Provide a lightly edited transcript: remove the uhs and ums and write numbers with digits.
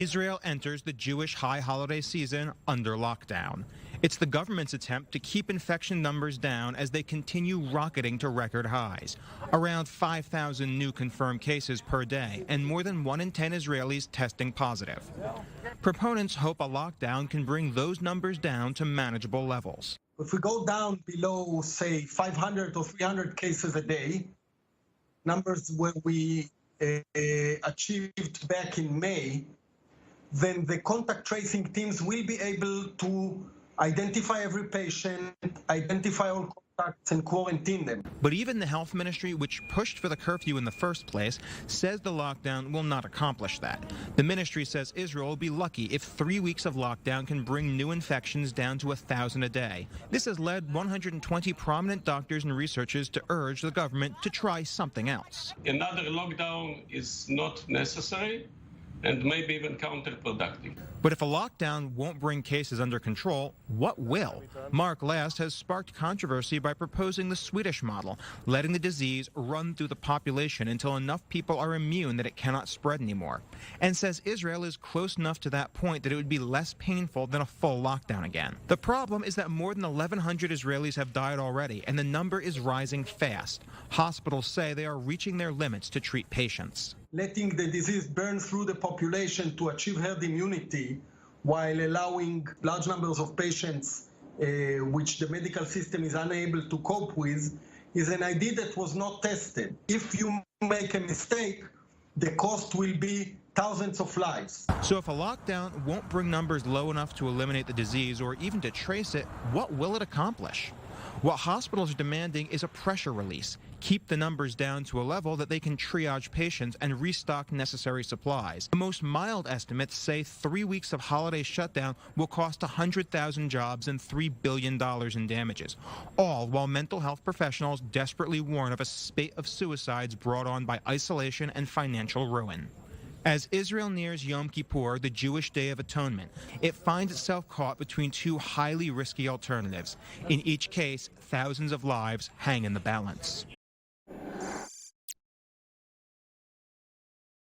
Israel enters the Jewish high holiday season under lockdown. It's the government's attempt to keep infection numbers down as they continue rocketing to record highs. Around 5,000 new confirmed cases per day, and more than 1 in 10 Israelis testing positive. Proponents hope a lockdown can bring those numbers down to manageable levels. If we go down below, say, 500 or 300 cases a day, numbers where we achieved back in May, then the contact tracing teams will be able to identify every patient, identify all contacts, and quarantine them. But even the health ministry, which pushed for the curfew in the first place, says the lockdown will not accomplish that. The ministry says Israel will be lucky if 3 weeks of lockdown can bring new infections down to 1,000 a day. This has led 120 prominent doctors and researchers to urge the government to try something else. Another lockdown is not necessary and maybe even counterproductive. But if a lockdown won't bring cases under control, what will? Mark Last has sparked controversy by proposing the Swedish model, letting the disease run through the population until enough people are immune that it cannot spread anymore, and says Israel is close enough to that point that it would be less painful than a full lockdown again. The problem is that more than 1,100 Israelis have died already, and the number is rising fast. Hospitals say they are reaching their limits to treat patients. Letting the disease burn through the population to achieve herd immunity while allowing large numbers of patients which the medical system is unable to cope with is an idea that was not tested. If you make a mistake, the cost will be thousands of lives. So if a lockdown won't bring numbers low enough to eliminate the disease or even to trace it, what will it accomplish? What hospitals are demanding is a pressure release. Keep the numbers down to a level that they can triage patients and restock necessary supplies. The most mild estimates say 3 weeks of holiday shutdown will cost 100,000 jobs and $3 billion in damages, all while mental health professionals desperately warn of a spate of suicides brought on by isolation and financial ruin. As Israel nears Yom Kippur, the Jewish Day of Atonement, it finds itself caught between two highly risky alternatives. In each case, thousands of lives hang in the balance.